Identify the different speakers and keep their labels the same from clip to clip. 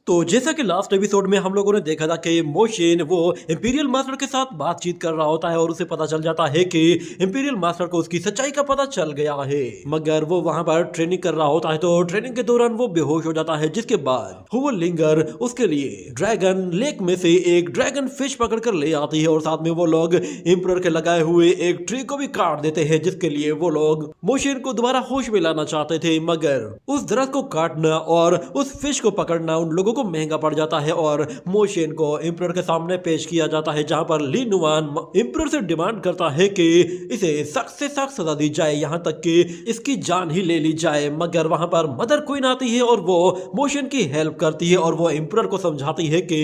Speaker 1: तो जैसा कि लास्ट एपिसोड में हम लोगों ने देखा था कि मोशिन वो इंपीरियल मास्टर के साथ बातचीत कर रहा होता है और उसे पता चल जाता है कि इंपीरियल मास्टर को उसकी सच्चाई का पता चल गया है। मगर वो वहां पर ट्रेनिंग कर रहा होता है तो ट्रेनिंग के दौरान वो बेहोश हो जाता है, जिसके बाद हुआ लिंगर उसके लिए ड्रैगन लेक में से एक ड्रैगन फिश पकड़ कर ले आती है और साथ में वो लोग एम्परर के लगाए हुए एक ट्री को भी काट देते हैं, जिसके लिए वो लोग मोशिन को दोबारा होश में लाना चाहते थे। मगर उस दरख्त को काटना और उस फिश को पकड़ना उन लोगों को महंगा पड़ जाता है और मोशिन को एम्परर के सामने पेश किया जाता है, जहां पर ली नुआन एम्परर से डिमांड करता है कि इसे सख्त से सख्त सजा दी जाए, यहां तक कि इसकी जान ही ले ली जाए। मगर वहां पर मदर क्वीन आती है और वो मोशिन की हेल्प करती है और वो एम्परर को समझाती है कि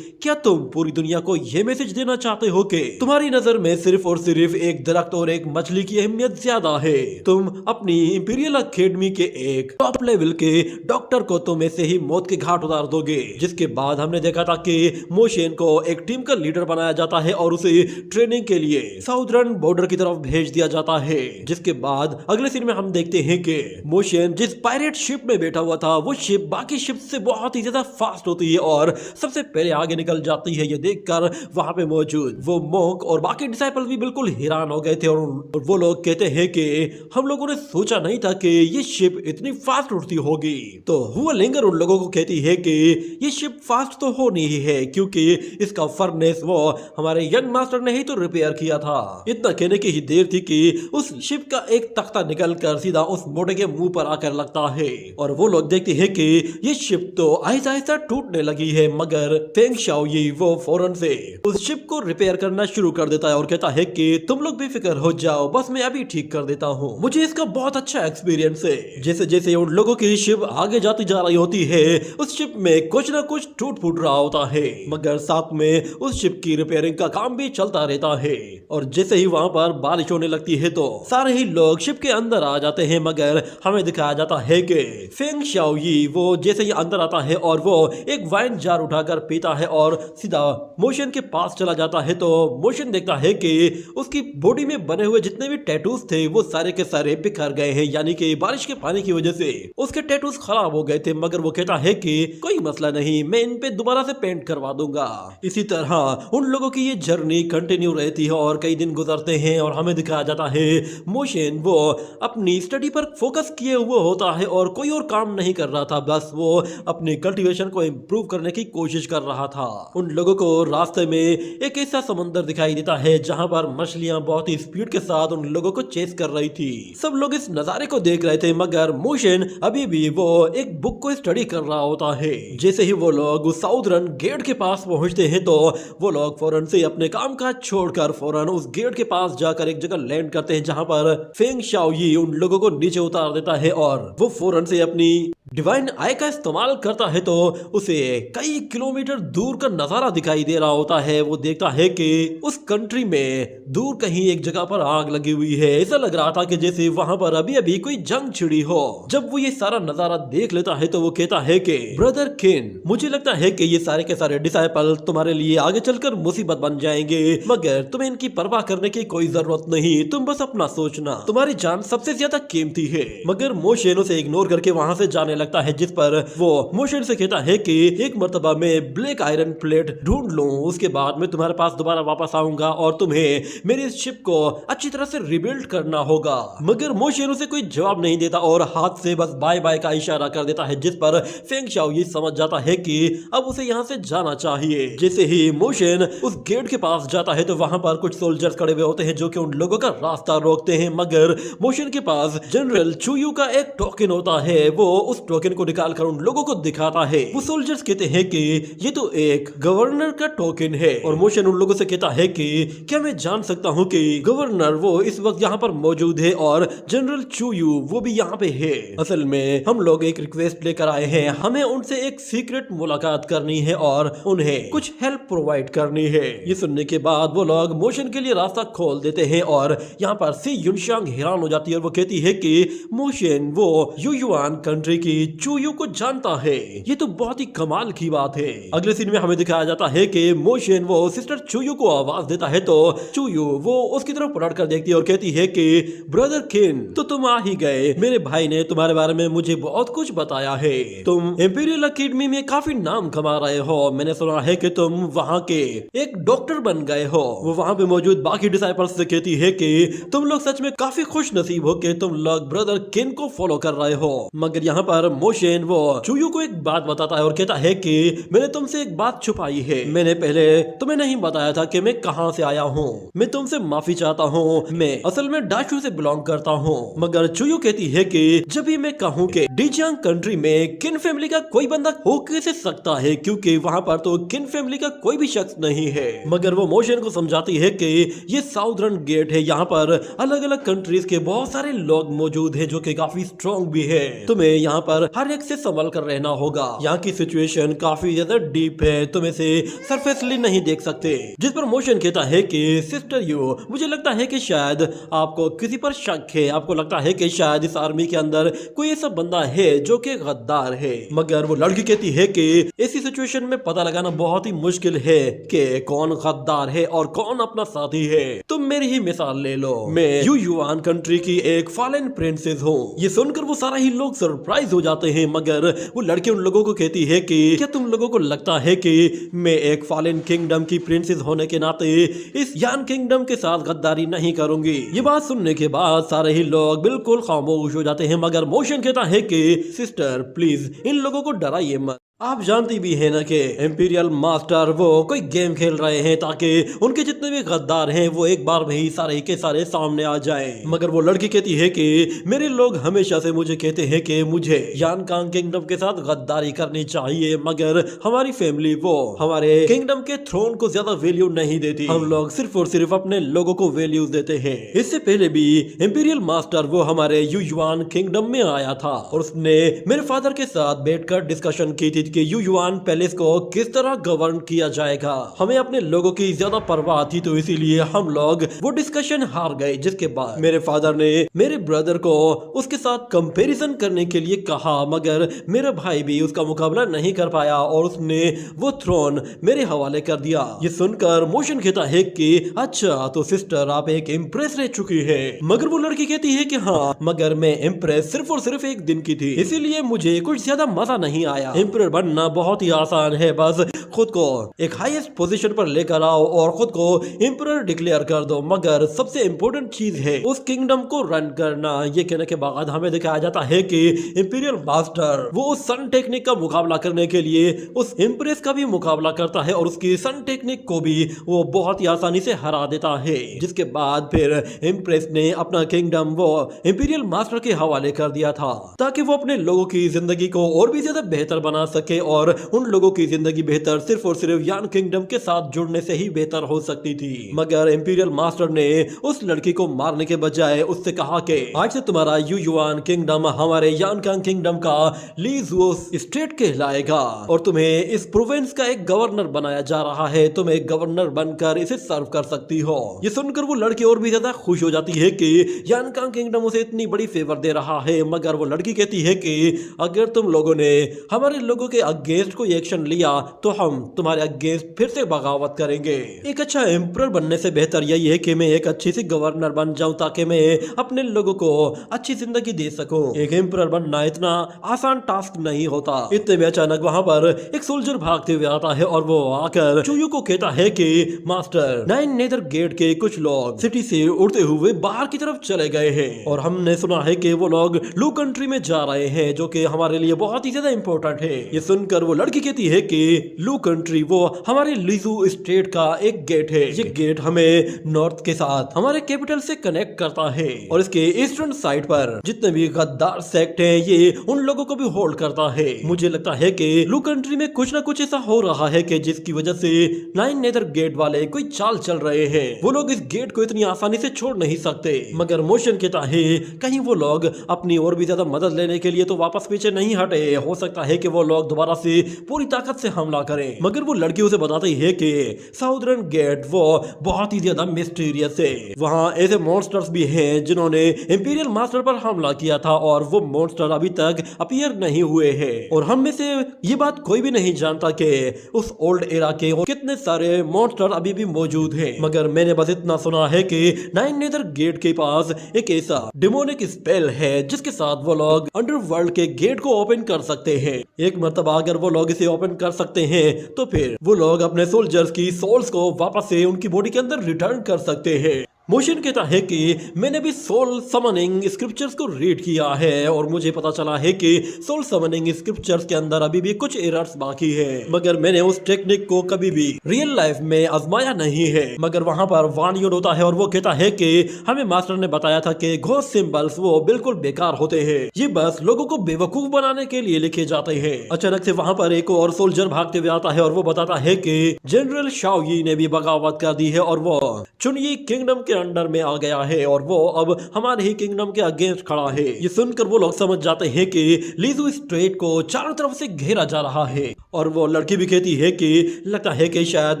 Speaker 1: क्या तुम पूरी दुनिया को यह मैसेज देना चाहते हो कि तुम्हारी नजर में सिर्फ और सिर्फ एक दरख्त और एक मछली की अहमियत ज्यादा है। तुम अपनी इंपीरियल अकेडमी के एक टॉप लेवल के डॉक्टर को तुम ऐसे ही मौत के घाट उतार दोगे। जिसके बाद हमने देखा था कि मोशिन को एक टीम का लीडर बनाया जाता है और उसे ट्रेनिंग के लिए साउदर्न बॉर्डर की तरफ भेज दिया जाता है। जिसके बाद अगले सीन में हम देखते हैं कि मोशिन जिस पायरेट शिप में बैठा हुआ था वो शिप बाकी शिप से बहुत ही ज्यादा फास्ट होती है और सबसे पहले आगे निकल जाती है। ये देखकर वहां पे मौजूद वो मोंक और बाकी डिसाइपल भी बिल्कुल हैरान हो गए थे और वो लोग कहते हैं कि हम लोगों ने सोचा नहीं था कि ये शिप इतनी फास्ट उड़ती होगी। तो हुआ लिंगर उन लोगों को कहती है कि ये शिप फास्ट तो होनी ही है क्योंकि इसका फर्नेस वो हमारे यंग मास्टर ने ही तो रिपेयर किया था। इतना कहने की ही देर थी कि उस शिप का एक तख्ता निकल कर सीधा उस मोटे के मुंह पर आकर लगता है और वो लोग देखते हैं कि ये शिप तो आहिस्ता आहिस्ता टूटने लगी है। मगर फेंग शाओयी वो फौरन से उस शिप को रिपेयर करना शुरू कर देता है और कहता है कि तुम लोग बेफिक्र हो जाओ, बस मैं अभी ठीक कर देता हूँ, मुझे इसका बहुत अच्छा एक्सपीरियंस है। जैसे जैसे उन लोगों की शिप आगे जाती जा रही होती है उस शिप में कुछ ना कुछ टूट फूट रहा होता है, मगर साथ में उस शिप की रिपेयरिंग का काम भी चलता रहता है। और जैसे ही वहां पर बारिश होने लगती है तो सारे ही लोग शिप के अंदर आ जाते हैं। मगर हमें दिखाया जाता है कि फेंग शाओयी वो जैसे ही अंदर आता है और वो एक वाइन जार उठाकर पीता है और सीधा मोशिन के पास चला जाता है तो मोशिन देखता है कि उसकी बॉडी में बने हुए जितने भी टैटूज थे वो सारे के सारे बिखर गए हैं, यानी कि बारिश के पानी की वजह से उसके टैटूज खराब हो गए थे। मगर वो कहता है कि कोई मसला नहीं, मैं इन पे दोबारा से पेंट करवा दूंगा। इसी तरह उन लोगों की ये जर्नी कंटिन्यू रहती है और कई दिन गुजरते हैं और हमें दिखाया जाता है मोशिन वो अपनी स्टडी पर फोकस किए हुए होता है और कोई और काम नहीं कर रहा था, बस वो अपनी कल्टीवेशन को इम्प्रूव करने की कोशिश कर रहा था। उन लोगों को रास्ते में एक ऐसा समंदर दिखाई देता है जहां पर मछलियां बहुत ही स्पीड के साथ उन लोगों को चेस कर रही थी। सब लोग इस नजारे को देख रहे थे मगर मोशिन अभी भी वो एक बुक को स्टडी कर रहा होता है। जैसे ही वो लोग उस साउदर्न गेट के पास पहुंचते हैं तो वो लोग फौरन से अपने काम काज छोड़कर फौरन उस गेट के पास जाकर एक जगह लैंड करते हैं जहां पर फेंग शाओयी उन लोगों को नीचे उतार देता है और वो फौरन से अपनी डिवाइन आई का इस्तेमाल करता है तो उसे कई किलोमीटर दूर का नजारा दिखाई दे रहा होता है। वो देखता है कि उस कंट्री में दूर कहीं एक जगह पर आग लगी हुई है। ऐसा लग रहा था कि जैसे वहां पर अभी अभी कोई जंग छिड़ी हो। जब वो ये सारा नजारा देख लेता है तो वो कहता है कि ब्रदर किन, मुझे लगता है कि ये सारे के सारे डिसाइपल तुम्हारे लिए आगे चलकर मुसीबत बन जाएंगे, मगर तुम्हें इनकी परवाह करने की कोई जरूरत नहीं, तुम बस अपना सोचना, तुम्हारी जान सबसे ज्यादा कीमती है। मगर मोशिन उसे इग्नोर करके वहां से जाने लगता है, जिस पर वो मोशिन से कहता है कि एक मर्तबा में ब्लैक आयरन प्लेट ढूंढ लूं, उसके बाद मैं तुम्हारे पास दोबारा वापस आऊंगा और तुम्हें मेरी इस शिप को अच्छी तरह से रिबिल्ड करना होगा। मगर मोशिन उसे कोई जवाब नहीं देता और हाथ से बस बाय बाय का इशारा कर देता है, जिस पर फेंग शाओयी समझ जाता है कि अब उसे यहाँ से जाना चाहिए। जैसे ही मोशिन उस गेट के पास जाता है तो वहां पर कुछ सोल्जर्स खड़े हुए होते हैं जो कि उन लोगों का रास्ता रोकते हैं। मगर मोशिन के पास जनरल चुयू का एक टोकन होता है, वो उस टोकन को निकालकर उन लोगों को दिखाता है। वो सोल्जर्स कहते हैं कि ये तो एक गवर्नर का टोकन है और मोशिन उन लोगों से कहता है कि क्या मैं जान सकता हूँ कि गवर्नर वो इस वक्त यहाँ पर मौजूद है और जनरल चुयू वो भी यहाँ पे है। असल में हम लोग एक रिक्वेस्ट लेकर आए हैं, हमें उनसे एक सीक्रेट मुलाकात करनी है और उन्हें कुछ हेल्प प्रोवाइड करनी है। ये सुनने के बाद वो लोग मोशिन के लिए रास्ता खोल देते हैं और यहाँ पर सी युनशांग हैरान हो जाती है और वो कहती है कि मोशिन वो युयुआन कंट्री की चुयू को जानता है, ये तो बहुत ही कमाल की बात है। अगले सीन में हमें दिखाया जाता है कि मोशिन वो सिस्टर चुयू को आवाज देता है तो चुयू वो उसकी तरफ पलट कर देखती है और कहती है कि ब्रदर किन, तो तुम आ ही गए, मेरे भाई ने तुम्हारे बारे में मुझे बहुत कुछ बताया है। तुम इंपीरियल अकेडमी एकेडमी में काफी नाम कमा रहे हो। मैंने सुना है कि तुम वहाँ के एक डॉक्टर बन गए हो। वो वहाँ पे मौजूद बाकी डिसाइपल्स से कहती है कि तुम लोग सच में काफी खुश नसीब हो कि तुम लोग ब्रदर किन को फॉलो कर रहे हो। मगर यहाँ पर मोशन वो चूयू को एक बात बताता है और कहता है कि मैंने तुमसे एक बात छुपाई है। मैंने पहले तुम्हें नहीं बताया था कि मैं कहाँ से आया हूँ। मैं तुमसे माफी चाहता हूँ। मैं असल में डाशू से बिलोंग करता हूँ। मगर चूयू कहती है कि जब भी मैं कहूँ कि डीजियांग कंट्री में किन फैमिली का कोई बंदा हो कैसे सकता है, क्योंकि वहाँ पर तो किन फैमिली का कोई भी शख्स नहीं है। मगर वो मोशन को समझाती है कि ये साउदर्न गेट है, यहाँ पर अलग अलग कंट्रीज के बहुत सारे लोग मौजूद हैं जो कि काफी स्ट्रॉन्ग भी है। तुम्हें यहाँ पर हर एक से संभल कर रहना होगा। यहाँ की सिचुएशन काफी ज्यादा डीप है, तुम इसे सरफेसली नहीं देख सकते। जिस पर मोशन कहता है कि सिस्टर यू, मुझे लगता है कि शायद आपको किसी पर शक है। आपको लगता है कि शायद इस आर्मी के अंदर कोई ऐसा बंदा है जो कि गद्दार है। मगर वो लड़की कहती है कि ऐसी सिचुएशन में पता लगाना बहुत ही मुश्किल है कि कौन गद्दार है और कौन अपना साथी है। तुम मेरी ही मिसाल ले लो, मैं यू युआन कंट्री की एक फॉरेन प्रिंसेस हूँ। ये सुनकर वो सारा ही लोग सरप्राइज हो जाते हैं। मगर वो लड़की उन लोगों को कहती है कि क्या तुम लोगों को लगता है कि मैं एक फॉरेन किंगडम की प्रिंसेस होने के नाते इस यान किंगडम के साथ गद्दारी नहीं करूंगी। ये बात सुनने के बाद सारे ही लोग बिल्कुल खामोश हो जाते हैं। मगर मोशन कहता है कि सिस्टर प्लीज इन लोगों को डराइए मत। आप जानती भी है ना कि इंपीरियल मास्टर वो कोई गेम खेल रहे हैं ताकि उनके जितने भी गद्दार हैं वो एक बार में ही सारे के सारे सामने आ जाएं। मगर वो लड़की कहती है कि मेरे लोग हमेशा से मुझे कहते हैं कि मुझे यान कांग किंगडम के साथ गद्दारी करनी चाहिए, मगर हमारी फैमिली वो हमारे किंगडम के थ्रोन को ज्यादा वैल्यू नहीं देती। हम लोग सिर्फ और सिर्फ अपने लोगों को वैल्यू देते हैं। इससे पहले भी इंपीरियल मास्टर वो हमारे यू युआन किंगडम में आया था और उसने मेरे फादर के साथ बैठकर डिस्कशन की थी कि यू युआन पैलेस को किस तरह गवर्न किया जाएगा। हमें अपने लोगों की ज्यादा परवाह थी, तो इसीलिए हम लोग वो डिस्कशन हार गए। जिसके बाद मेरे फादर ने मेरे ब्रदर को उसके साथ कंपैरिजन करने के लिए कहा, मगर मेरा भाई भी उसका मुकाबला नहीं कर पाया और उसने वो थ्रोन मेरे हवाले कर दिया। ये सुनकर मोशन कहता है कि अच्छा तो सिस्टर आप एक इम्प्रेस रह चुकी है। मगर वो लड़की कहती है कि हाँ, मगर मैं इम्प्रेस सिर्फ और सिर्फ एक दिन की थी, इसीलिए मुझे कुछ ज्यादा मजा नहीं आया। इम्प्रेस बनना बहुत ही आसान है, बस खुद को एक हाईएस्ट पोजीशन पर लेकर आओ और खुद को एम्परर डिक्लेयर कर दो। मगर सबसे इम्पोर्टेंट चीज है उस किंगडम को रन करना। ये कहने के बाद हमें दिखाया जाता है कि इंपीरियल मास्टर वो उस सन टेक्निक का मुकाबला करने के लिए उस इम्प्रेस का भी मुकाबला करता है और उसकी सन टेक्निक को भी वो बहुत ही आसानी से हरा देता है। जिसके बाद फिर इम्प्रेस ने अपना किंगडम वो इंपीरियल मास्टर के हवाले कर दिया था ताकि वो अपने लोगों की जिंदगी को और भी ज्यादा बेहतर बना सके और उन लोगों की जिंदगी बेहतर सिर्फ और सिर्फ यान किंगडम के साथ जुड़ने से ही बेहतर हो सकती थी। मगर इंपीरियल मास्टर ने उस लड़की को मारने के बजाय उससे कहा कि आज से तुम्हारा यू युआन किंगडम हमारे यान कांग किंगडम का लीजुओस स्टेट कहलाएगा और तुम्हें इस प्रोविंस का एक गवर्नर बनाया जा रहा है। तुम एक गवर्नर बनकर इसे सर्व कर सकती हो। ये सुनकर वो लड़की और भी ज्यादा खुश हो जाती है कि यान कांग किंगडम उसे इतनी बड़ी फेवर दे रहा है। मगर वो लड़की कहती है कि अगर तुम लोगों ने हमारे लोगों के अगेंस्ट कोई एक्शन लिया तो हम तुम्हारे अगेंस्ट फिर से बगावत करेंगे। एक अच्छा एम्परर बनने से बेहतर यही है कि मैं एक अच्छी सी गवर्नर बन जाऊं ताकि मैं अपने लोगों को अच्छी जिंदगी दे सकूं। एक एम्परर बनना इतना आसान टास्क नहीं होता। इतने में अचानक वहां पर एक सोल्जर भागते हुए आता है और वो आकर चूयू को कहता है कि मास्टर नाइन नेदर गेट के कुछ लोग सिटी से उड़ते हुए बाहर की तरफ चले गए हैं और हमने सुना है कि वो लोग लू कंट्री में जा रहे हैं जो कि हमारे लिए बहुत ही ज्यादा इंपॉर्टेंट है। ये सुनकर वो लड़की कहती है कि लू कंट्री वो हमारे लीजू स्टेट का एक गेट है। ये गेट हमें नॉर्थ के साथ हमारे कैपिटल से कनेक्ट करता है और इसके ईस्टर्न साइड पर जितने भी गद्दार सेक्ट हैं ये उन लोगों को भी होल्ड करता है। मुझे लगता है कि लू कंट्री में कुछ ना कुछ ऐसा हो रहा है कि जिसकी वजह से नाइन नेदर गेट वाले कोई चाल चल रहे हैं। वो लोग इस गेट को इतनी आसानी से छोड़ नहीं सकते। मगर मोशन कहता है कहीं वो लोग अपनी और भी ज्यादा मदद लेने के लिए तो वापस पीछे नहीं हटे। हो सकता है कि वो लोग दोबारा से पूरी ताकत से हमला करें। मगर वो लड़की उसे बताती है कि साउदर्न गेट वो बहुत ही ज्यादा मिस्टीरियस है। वहाँ ऐसे मॉन्स्टर्स भी हैं जिन्होंने इंपीरियल मास्टर पर हमला किया था और वो मॉन्स्टर अभी तक अपीयर नहीं हुए हैं और हम में से ये बात कोई भी नहीं जानता कि उस ओल्ड एरा के कितने सारे मॉन्स्टर अभी भी मौजूद हैं। मगर मैंने बस इतना सुना है कि नाइन नेदर गेट के पास एक ऐसा डिमोनिक स्पेल है जिसके साथ वो लोग अंडरवर्ल्ड के गेट को ओपन कर सकते हैं। एक मरतबा तब अगर वो लोग इसे ओपन कर सकते हैं तो फिर वो लोग अपने सोल्जर्स की सोल्स को वापस से उनकी बॉडी के अंदर रिटर्न कर सकते हैं। मोशन कहता है कि मैंने भी सोल समनिंग स्क्रिप्चर्स को रीड किया है और मुझे पता चला है कि सोल समनिंग स्क्रिप्चर्स के अंदर अभी भी कुछ एरर्स बाकी है, मगर मैंने उस टेक्निक को कभी भी रियल लाइफ में आजमाया नहीं है। मगर वहां पर वान यून होता है और वो कहता है कि हमें मास्टर ने बताया था कि घोस्ट सिंबल्स वो बिल्कुल बेकार होते हैं, ये बस लोगों को बेवकूफ बनाने के लिए लिखे जाते हैं। अचानक से वहां पर एक और सोल्जर भागते हुए आता है और वो बताता है कि जनरल शाओयी ने भी बगावत कर दी है और वो चुनयी किंगडम के अंडर में आ गया है और वो अब हमारे ही किंगडम के अगेंस्ट खड़ा है। ये सुनकर वो लोग समझ जाते हैं कि लीजू स्ट्रेट को चारों तरफ से घेरा जा रहा है और वो लड़की भी कहती है कि लगता है कि शायद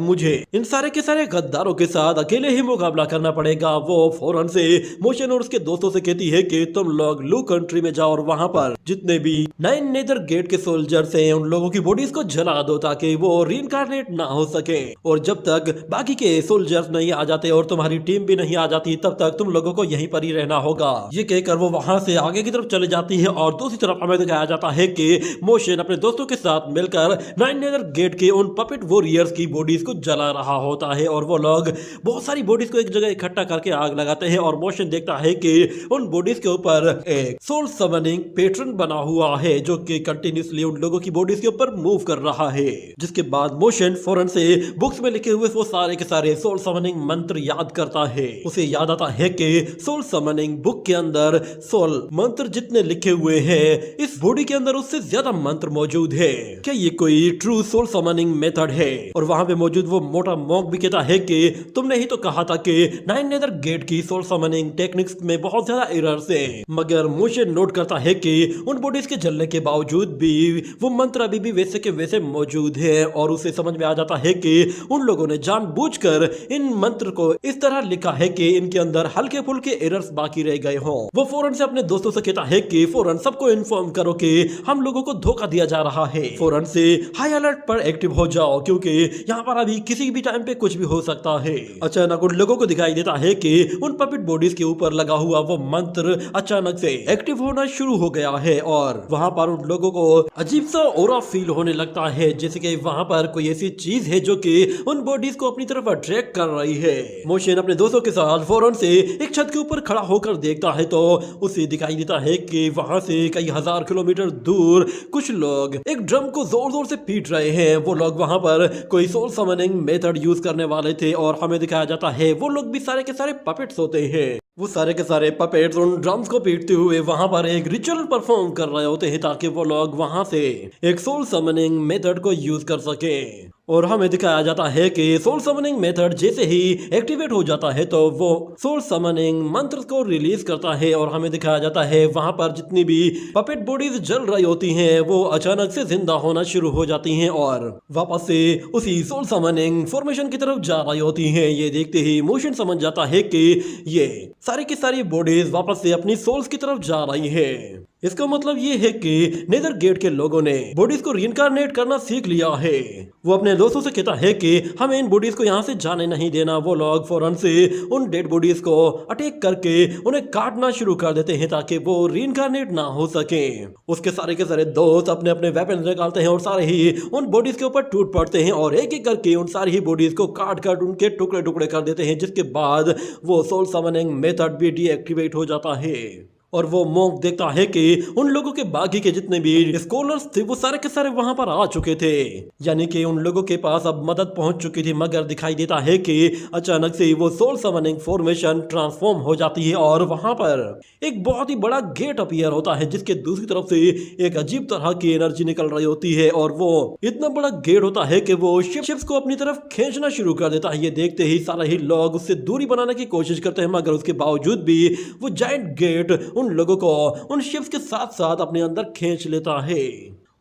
Speaker 1: मुझे इन सारे के सारे गद्दारों के साथ अकेले ही मुकाबला करना पड़ेगा। वो फौरन से मोशन और उसके दोस्तों से कहती है कि तुम लोग लू कंट्री में जाओ और वहां पर जितने भी 9 नेदर गेट के सोल्जर्स हैं उन लोगों की बॉडीज को जला दो ताकि वो रीइंकार्नेट ना हो सके, और जब तक बाकी के सोल्जर्स नहीं आ जाते और तुम्हारी टीम भी नहीं आ जाती तब तक तुम लोगों को यहीं पर ही रहना होगा। ये कहकर वो वहां से आगे की तरफ चले जाती है और दूसरी तरफ हमें दिखाया जाता है कि मोशन अपने दोस्तों के साथ मिलकर 9 नेदर गेट के उन पपेट वॉरियर्स की बॉडीज को जला रहा होता है और वो लोग बहुत सारी बॉडीज को एक जगह इकट्ठा करके आग लगाते हैं और मोशन देखता है कि उन बॉडीज के ऊपर एक सोल समनिंग पैटर्न बना हुआ है जो कि कंटिन्यूसली उन लोगों की बॉडीज के ऊपर मूव कर रहा है। जिसके बाद मोशन फौरन से बुक्स में लिखे हुए वो सारे के सारे सोल समनिंग मंत्र याद करता है। उसे याद आता है कि सोल समनिंग बुक के अंदर सोल मंत्र जितने लिखे हुए हैं इस बॉडी के अंदर उससे ज्यादा मंत्र मौजूद है। क्या ये कोई ट्रू सोल समनिंग मेथड है? और वहां पे मौजूद वो मोटा मॉन्क भी कहता है कि तुमने ही तो कहा था कि 9 नेदर गेट की सोल समनिंग टेक्निक्स में बहुत ज्यादा एरर्स है। मगर मोशन नोट करता है कि उन बॉडीज के जलने के बावजूद भी वो मंत्र अभी भी वैसे के वैसे मौजूद है और उसे समझ में आ जाता है कि उन लोगों ने जानबूझकर इन मंत्र को इस तरह लिखा है कि इनके अंदर हल्के फुल्के एरर्स बाकी रह गए हों। वो फौरन से अपने दोस्तों से कहता है कि फौरन सबको इन्फॉर्म करो कि हम लोगों को धोखा दिया जा रहा है, फौरन से हाई अलर्ट पर एक्टिव हो जाओ क्योंकि यहाँ पर अभी किसी भी टाइम पे कुछ भी हो सकता है। अचानक उन लोगों को दिखाई देता है कि उन पपेट बॉडीज के ऊपर लगा हुआ वो मंत्र अचानक से एक्टिव होना शुरू हो गया है और वहां पर उन लोगों को अजीब सा ऑरा फील होने लगता है जैसे कि वहां पर कोई ऐसी चीज है जो कि उन बॉडीज को अपनी तरफ अट्रैक्ट कर रही है। मोशन अपने दोस्तों के साथ फौरन से एक छत के ऊपर खड़ा होकर देखता है तो उसे दिखाई देता है कि वहां से कई हजार किलोमीटर दूर कुछ लोग एक ड्रम को जोर जोर से पीट रहे हैं। वो लोग वहां पर कोई सोल समनिंग मेथड यूज करने वाले थे और हमें दिखाया जाता है वो लोग भी सारे के सारे पपेट्स होते हैं। वो सारे के सारे पपेट्स उन ड्रम्स को पीटते हुए वहां पर एक रिचुअल परफॉर्म कर रहे होते हैं ताकि वो लोग वहां से एक सोल समनिंग मेथड को यूज कर सके। और हमें दिखाया जाता है कि सोल समनिंग मेथड जैसे ही एक्टिवेट हो जाता है तो वो सोल समनिंग मंत्र को रिलीज करता है और हमें दिखाया जाता है वहां पर जितनी भी पपेट बॉडीज जल रही होती हैं वो अचानक से जिंदा होना शुरू हो जाती हैं और वापस से उसी सोल समनिंग फॉर्मेशन की तरफ जा रही होती हैं। ये देखते ही मोशन समझ जाता है कि ये सारी की सारी बॉडीज वापस से अपनी सोल्स की तरफ जा रही है। इसका मतलब ये है कि नेदर गेट के लोगों ने बॉडीज को रीइंकार्नेट करना सीख लिया है। वो अपने दोस्तों से कहता है कि हमें इन बॉडीज को यहाँ से जाने नहीं देना। वो लोग फौरन से उन डेड बॉडीज को अटैक करके उन्हें काटना शुरू कर देते हैं ताकि वो रीइंकार्नेट ना हो सके। उसके सारे के सारे दोस्त अपने अपने वेपन निकालते हैं और सारे ही उन बॉडीज के ऊपर टूट पड़ते हैं और एक एक करके उन सारी ही बॉडीज को काट काट उनके टुकड़े टुकड़े कर देते हैं, जिसके बाद वो सोल समनिंग मेथड भी डीएक्टिवेट हो जाता है। और वो मॉन्क देखता है कि उन लोगों के बाकी के जितने भी स्कॉलर्स थे वो सारे के सारे वहां पर आ चुके थे, यानी कि उन लोगों के पास अब मदद पहुंच चुकी थी। मगर दिखाई देता है कि अचानक से वो सोल समनिंग फॉर्मेशन ट्रांसफॉर्म हो जाती है और वहां पर एक बहुत ही बड़ा गेट अपीयर होता है जिसके दूसरी तरफ से एक अजीब तरह की एनर्जी निकल रही होती है और वो इतना बड़ा गेट होता है कि वो शिप्स को अपनी तरफ खींचना शुरू कर देता है। ये देखते ही सारे ही लोग उससे दूरी बनाने की कोशिश करते हैं, मगर उसके बावजूद भी वो जायंट गेट उन लोगों को उन शिप्स के साथ साथ अपने अंदर खींच लेता है।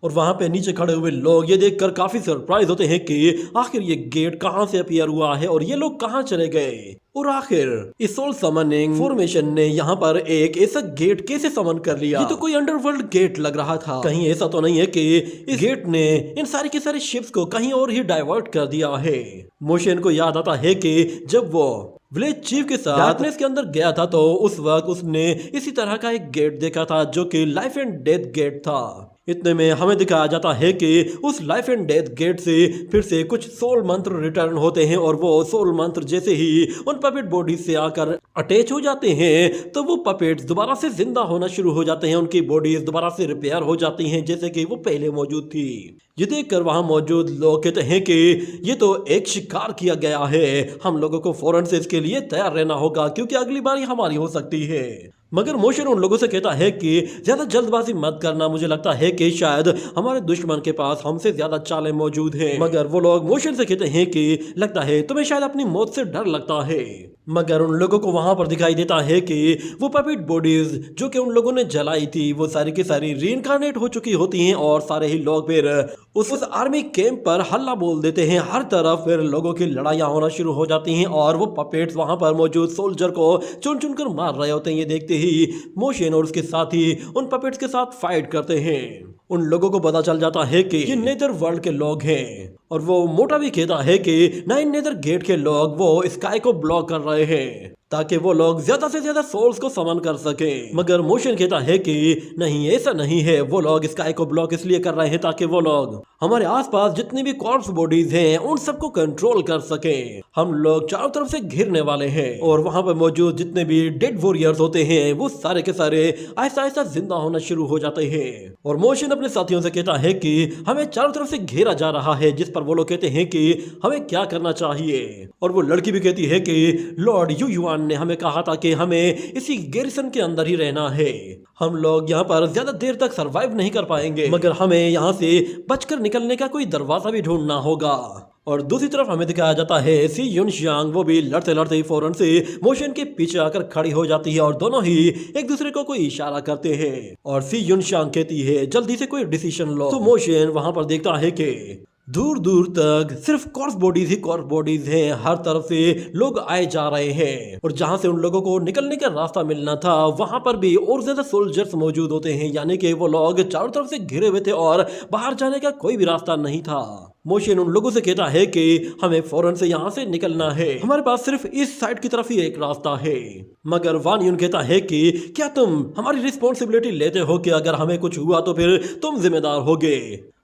Speaker 1: और वहां पे नीचे खड़े हुए लोग ये देखकर काफी सरप्राइज होते हैं कि आखिर ये गेट कहां से अपीयर हुआ है और ये लोग कहां चले गए और आखिर इस सोल समनिंग फॉर्मेशन ने यहाँ पर एक ऐसा गेट कैसे समन कर लिया। ये तो कोई अंडरवर्ल्ड गेट लग रहा था। कहीं ऐसा तो नहीं है कि इस गेट ने इन सारी के सारे शिप्स को कहीं और ही डाइवर्ट कर दिया है। मोशन को याद आता है कि जब वो विलेज चीफ के साथ डार्कनेस के अंदर गया था तो उस वक्त उसने इसी तरह का एक गेट देखा था जो कि लाइफ एंड डेथ गेट था। इतने में हमें दिखाया जाता है कि उस लाइफ एंड डेथ गेट से फिर से कुछ सोल मंत्र रिटर्न होते हैं और वो सोल मंत्र जैसे ही उन पपेट बॉडीज से आकर अटैच हो जाते हैं तो वो पपेट्स दोबारा से जिंदा होना शुरू हो जाते हैं। उनकी बॉडीज दोबारा से रिपेयर हो जाती हैं जैसे कि वो पहले मौजूद थी। ये देखकर वहां मौजूद लोग कहते हैं कि ये तो एक शिकार किया गया है, हम लोगों को फौरन से इसके लिए तैयार रहना होगा क्योंकि अगली बारी हमारी हो सकती है। मगर मोशन उन लोगों से कहता है कि ज्यादा जल्दबाजी मत करना, मुझे लगता है कि शायद हमारे दुश्मन के पास हमसे ज्यादा चालें मौजूद हैं। मगर वो लोग मोशन से कहते हैं कि लगता है तुम्हें शायद अपनी मौत से डर लगता है। मगर उन लोगों को वहां पर दिखाई देता है कि वो पपेट बॉडीज जो कि उन लोगों ने जलाई थी वो सारी की सारी रीइंकार्नेट हो चुकी होती हैं और सारे ही लोग फिर उस आर्मी कैंप पर हल्ला बोल देते हैं। हर तरफ फिर लोगों की लड़ाइयां होना शुरू हो जाती हैं और वो पपेट्स वहां पर मौजूद सोल्जर को चुन चुन कर मार रहे होते हैं। ये देखते ही मोशन और उसके साथी उन पपेट्स के साथ फाइट करते हैं। उन लोगों को पता चल जाता है कि ये नेदर वर्ल्ड के लोग हैं और वो मोटा भी कहता है कि 9 नेदर गेट के लोग वो स्काई को ब्लॉक कर रहे हैं ताकि वो लोग ज्यादा से ज्यादा सोल्स को समन कर सके। मगर मोशन कहता है कि नहीं, ऐसा नहीं है, वो लोग स्काई को ब्लॉक इसलिए कर रहे हैं ताकि वो लोग हमारे आसपास जितनी भी कॉर्प्स बॉडीज हैं उन सबको कंट्रोल कर सके। हम लोग चारों तरफ से घिरने वाले हैं और वहां पर मौजूद जितने भी डेड वॉरियर्स होते हैं वो सारे के सारे ऐसा ऐसा जिंदा होना शुरू हो जाते हैं। और मोशन अपने साथियों से कहता है कि हमें चारों तरफ से घेरा जा रहा है, जिस पर वो लोग कहते हैं कि हमें क्या करना चाहिए। और वो लड़की भी कहती है कि लॉर्ड यू युआन ने हमें कहा था कि हमें इसी गैरिसन के अंदर ही रहना है, हम लोग यहाँ पर ज्यादा देर तक सरवाइव नहीं कर पाएंगे, मगर हमें यहाँ से बचकर निकलने का कोई दरवाजा भी ढूंढना होगा। और दूसरी तरफ हमें दिखाया जाता है सी युनशांग, वो भी लड़ते लड़ते ही फौरन से मोशन के पीछे आकर खड़ी हो जाती है और दोनों ही एक दूसरे को कोई इशारा करते हैं और सी युनशांग कहती है जल्दी से कोई डिसीजन लो। तो मोशन वहां पर देखता है कि दूर दूर तक सिर्फ कॉर्प्स बॉडीज ही कॉर्प्स बॉडीज हैं, हर तरफ से लोग आए जा रहे हैं और जहां से उन लोगों को निकलने का रास्ता मिलना था वहां पर भी और ज्यादा सोल्जर्स मौजूद होते हैं, यानी कि वो लोग चारों तरफ से घिरे हुए थे और बाहर जाने का कोई भी रास्ता नहीं था। मोशन उन लोगों से कहता है कि हमें फौरन से यहाँ से निकलना है, हमारे पास सिर्फ इस साइड की तरफ ही एक रास्ता है। मगर वान यून कहता है कि क्या तुम हमारी रिस्पॉन्सिबिलिटी लेते हो कि अगर हमें कुछ हुआ तो फिर तुम जिम्मेदार होगे।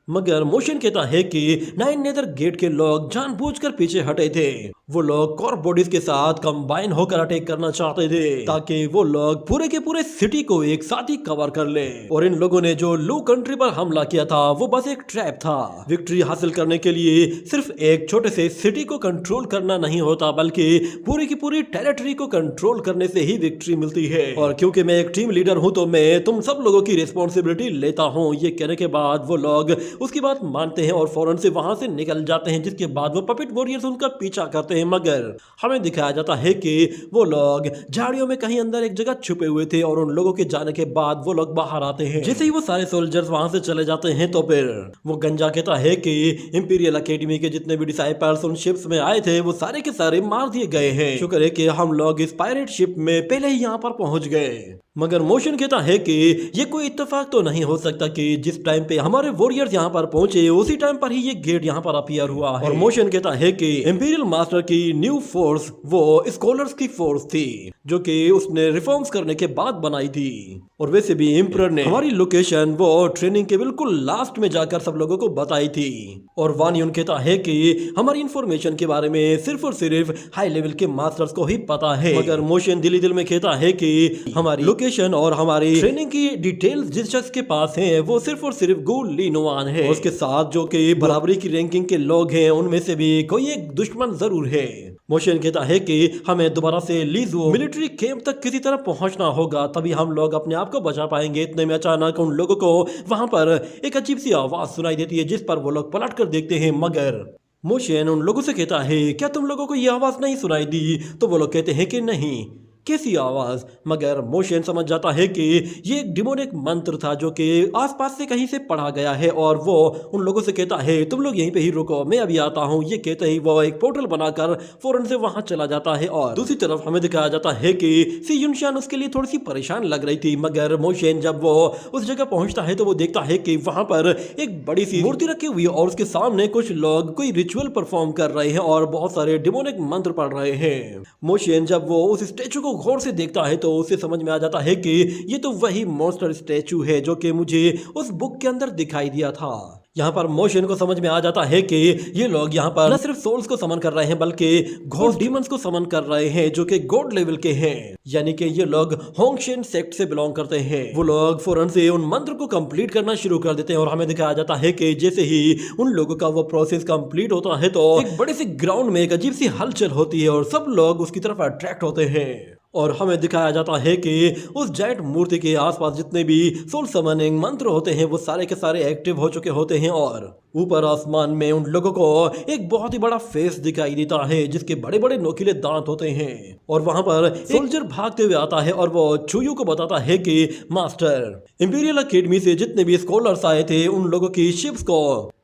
Speaker 1: मगर मोशन कहता है कि 9 नेदर गेट के लोग जानबूझकर पीछे हटे थे, वो लोग कॉर्प बॉडीज के साथ कंबाइन होकर अटैक करना चाहते थे ताकि वो लोग पूरे के पूरे सिटी को एक साथ ही कवर कर ले। और इन लोगों ने जो लो कंट्री पर हमला किया था वो बस एक ट्रैप था। विक्ट्री हासिल करने के लिए सिर्फ एक छोटे से सिटी को कंट्रोल करना नहीं होता बल्कि पूरी की पूरी टेरिटरी को कंट्रोल करने से ही विक्ट्री मिलती है। और क्योंकि मैं एक टीम लीडर हूँ तो मैं तुम सब लोगों की रिस्पॉन्सिबिलिटी लेता हूँ। ये कहने के बाद वो लोग उसकी बात मानते हैं और फौरन से वहां से निकल जाते हैं, जिसके बाद वो पपेट वॉरियर्स उनका पीछा करते हैं। मगर हमें दिखाया जाता है कि वो लोग झाड़ियों में कहीं अंदर एक जगह छुपे हुए थे और उन लोगों के जाने के बाद वो लोग बाहर आते हैं। जैसे ही वो सारे सोल्जर्स वहां से चले जाते हैं तो फिर वो गंजा कहता है कि इंपीरियल एकेडमी के जितने भी डिसाइपल्स उन शिप्स में आए थे वो सारे के सारे मार दिए गए हैं। शुक्र है कि हम लोग इस पायरेट शिप में पहले ही यहाँ पर पहुंच गए। मगर मोशन कहता है कि ये कोई इत्तेफाक तो नहीं हो सकता कि जिस टाइम पे हमारे वॉरियर्स यहाँ पर पहुंचे उसी टाइम पर ही ये गेट यहाँ पर अपीयर हुआ है। और मोशन कहता है कि इंपीरियल मास्टर की न्यू फोर्स वो स्कॉलर्स की फोर्स थी जो कि उसने रिफॉर्म्स करने के बाद बनाई थी। और वैसे भी एम्परर ने हमारी लोकेशन वो ट्रेनिंग के बिल्कुल लास्ट में जाकर सब लोगों को बताई थी। और वान यून कहता है कि हमारी इंफॉर्मेशन के बारे में सिर्फ और सिर्फ हाई लेवल के मास्टर्स को ही पता है। मगर मोशन दिल दिल में कहता है कि हमारी लोकेशन और हमारी ट्रेनिंग की डिटेल्स जिस शख्स के पास हैं वो सिर्फ और सिर्फ गु लिनोआन है। उसके साथ जो कि बराबरी की रैंकिंग के लोग हैं उनमें से भी कोई एक दुश्मन जरूर है। मोशन कहता है कि हमें दोबारा से लीजो मिलिट्री कैंप तक किसी तरह पहुंचना होगा, तभी हम लोग अपने आप को बचा पाएंगे। इतने में अचानक उन लोगों को वहां पर एक अजीब सी आवाज सुनाई देती है जिस पर वो लोग पलट कर देखते हैं। मगर मोशन उन लोगों से कहता है क्या तुम लोगों को ये आवाज नहीं सुनाई दी? तो वो लोग कहते हैं कि नहीं, कैसी आवाज? मगर मोशन समझ जाता है कि ये एक डिमोनिक मंत्र था जो कि आसपास से कहीं से पढ़ा गया है और वो उन लोगों से कहता है तुम लोग यहीं पे ही रुको, मैं अभी आता हूँ। ये कहते ही वो एक पोर्टल बनाकर फौरन से वहां चला जाता है। और दूसरी तरफ हमें दिखाया जाता है कि सी युनशान उसके लिए थोड़ी सी परेशान लग रही थी। मगर मोशन जब वो उस जगह पहुंचता है तो वो देखता है कि वहां पर एक बड़ी सी मूर्ति रखी हुई है और उसके सामने कुछ लोग कोई रिचुअल परफॉर्म कर रहे हैं और बहुत सारे डिमोनिक मंत्र पढ़ रहे हैं। मोशन जब वो उस स्टेचू को गौर से देखता है तो उसे समझ में आ जाता है कि ये तो वही मॉन्स्टर स्टैचू है जो कि मुझे उस बुक के अंदर दिखाई दिया था। यहाँ पर मोशन को समझ में आ जाता है कि ये लोग यहाँ पर न सिर्फ सोल्स को समन कर रहे हैं बल्कि घोस्ट डीमंस को समन कर रहे हैं जो कि गॉड लेवल के हैं। यानी कि ये लोग होंगशेन सेक्ट से बिलोंग करते हैं। वो लोग फौरन से उन मंत्र को कंप्लीट करना शुरू कर देते हैं और हमें दिखाया जाता है कि जैसे ही उन लोगों का वो प्रोसेस कंप्लीट होता है तो एक बड़े से ग्राउंड में एक अजीब सी हलचल होती है और सब लोग उसकी तरफ अट्रैक्ट होते हैं। और हमें दिखाया जाता है कि उस जायंट मूर्ति के आसपास जितने भी सोल समनिंग मंत्र होते हैं वो सारे के सारे एक्टिव हो चुके होते हैं और ऊपर आसमान में उन लोगों को एक बहुत ही बड़ा फेस दिखाई देता है जिसके बड़े बड़े नोकीले दांत होते हैं। और वहां पर सोल्जर भागते हुए आता है और वो चूयू को बताता है कि मास्टर, इंपीरियल अकेडमी से जितने भी स्कॉलर्स आए थे उन लोगों की शिप्स को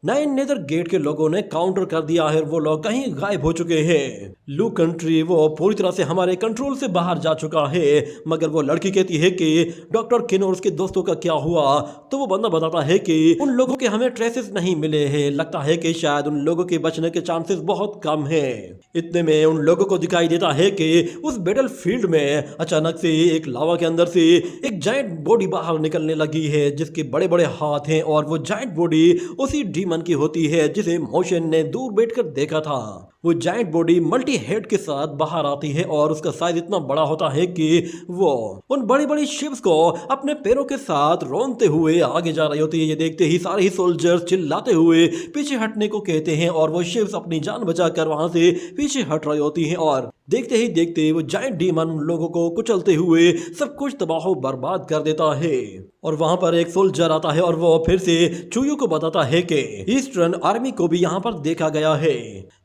Speaker 1: 9 नेदर गेट के लोगों ने काउंटर कर दिया है। वो लोग कहीं गायब हो चुके हैं। लू कंट्री वो पूरी तरह से हमारे कंट्रोल से बाहर जा चुका है। मगर वो लड़की कहती है कि डॉक्टर किन और उसके दोस्तों का क्या हुआ, तो वो बंदा बताता है कि उन लोगों के हमें ट्रेसेस नहीं मिले हैं। लगता है कि शायद उन लोगों के बचने के चांसेस बहुत कम हैं। इतने में उन लोगों को दिखाई देता है कि उस बैटल फील्ड में अचानक से एक लावा के अंदर से एक जायंट बॉडी बाहर निकलने लगी है जिसके बड़े बड़े हाथ हैं और वो जायंट बॉडी उसी डीमन की होती है जिसे मोशन ने दूर बैठकर देखा था। वो जायंट बॉडी मल्टी हेड के साथ बाहर आती है और उसका साइज इतना बड़ा होता है कि वो उन बड़ी बड़ी शिप्स को अपने पैरों के साथ रोनते हुए आगे जा रही होती है। ये देखते ही सारे ही सोल्जर्स चिल्लाते हुए पीछे हटने को कहते हैं और वो शिप्स अपनी जान बचाकर वहां से पीछे हट रही होती हैं और देखते ही देखते वो जायंट डीमन उन लोगों को कुचलते हुए सब कुछ तबाह बर्बाद कर देता है। और वहां पर एक सोल्जर आता है और वो फिर से चूयू को बताता है कि ईस्टर्न आर्मी को भी यहाँ पर देखा गया है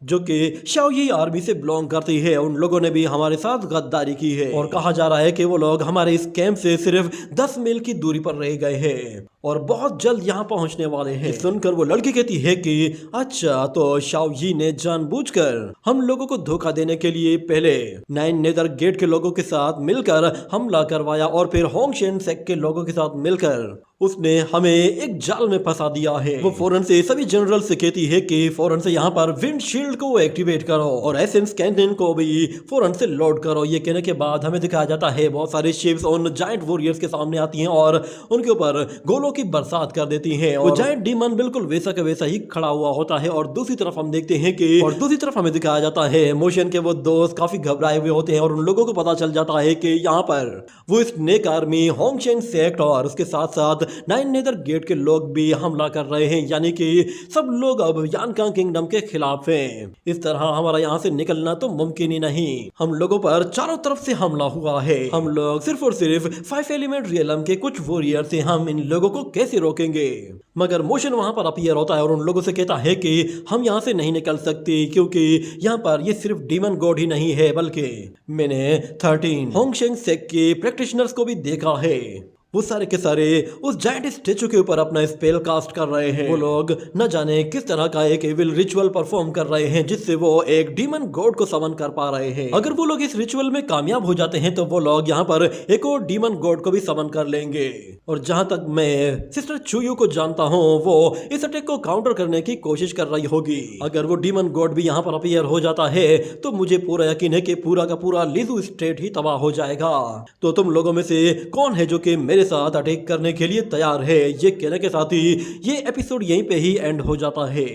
Speaker 1: जो कि शाओयी आर्मी से बिलोंग करती है। उन लोगों ने भी हमारे साथ गद्दारी की है और कहा जा रहा है कि वो लोग हमारे इस कैंप से सिर्फ 10 मील की दूरी पर रह गए हैं और बहुत जल्द यहाँ पहुंचने वाले हैं। सुनकर वो लड़की कहती है कि अच्छा, तो शाओयी ने जानबूझकर हम लोगों को धोखा देने के लिए पहले 9 नेदर गेट के लोगों के साथ मिलकर हमला करवाया और फिर होंगशेन सेक्ट के लोगों के साथ मिलकर उसने हमें एक जाल में फंसा दिया है। वो फौरन से सभी जनरल से कहती है कि फौरन से यहाँ पर विंड शील्ड को एक्टिवेट करो और एसेंस कैंटन को भी फौरन से लोड करो। ये कहने के बाद हमें दिखाया जाता है बहुत सारी शिप्स उन जायंट वॉरियर्स के सामने आती हैं और उनके ऊपर गोलों की बरसात कर देती हैं। वो जायंट डीमन बिल्कुल वैसा का वैसा ही खड़ा हुआ होता है और दूसरी तरफ हम देखते हैं कि और दूसरी तरफ हमें दिखाया जाता है मोशन के वो दोस्त काफी घबराए हुए होते हैं और उन लोगों को पता चल जाता है कि यहाँ पर वो स्नेक आर्मी, होंगशेन सेक्ट और उसके साथ साथ 9 नेदर गेट के लोग भी हमला कर रहे हैं। यानी कि सब लोग अब यानकांग किंगडम के खिलाफ हैं। इस तरह हमारा यहाँ से निकलना तो मुमकिन ही नहीं। हम लोगों पर चारों तरफ से हमला हुआ है। हम लोग सिर्फ और सिर्फ 5 एलिमेंट रियलम के कुछ वॉरियर से हम इन लोगों को कैसे रोकेंगे। मगर मोशन वहां पर अपीयर होता है और उन लोगों से कहता है कि हम यहाँ से नहीं निकल सकते क्योंकि यहाँ पर ये सिर्फ डीमन गॉड ही नहीं है बल्कि मैंने 13 होंगशेन सेक्ट के प्रैक्टिशनर्स को भी देखा है। वो सारे के सारे उस जायंट स्टेचू के ऊपर अपना स्पेल कास्ट कर रहे हैं। वो लोग न जाने किस तरह का एक एविल रिचुअल परफॉर्म कर रहे हैं जिससे वो एक डीमन गॉड को समन कर पा रहे हैं। अगर वो लोग इस रिचुअल में कामयाब हो जाते हैं तो वो लोग यहाँ पर एक और डीमन गॉड को भी समन कर लेंगे। और जहां तक मैं सिस्टर चूयू को जानता हूँ वो इस अटैक को काउंटर करने की कोशिश कर रही होगी। अगर वो डीमन गॉड भी यहाँ पर अपीयर हो जाता है तो मुझे पूरा यकीन है कि पूरा का पूरा लिजू स्टेट ही तबाह हो जाएगा। तो तुम लोगों में से कौन है जो कि मेरे साथ अटैक करने के लिए तैयार है? ये कहने के साथ ही ये एपिसोड यहीं पे ही एंड हो जाता है।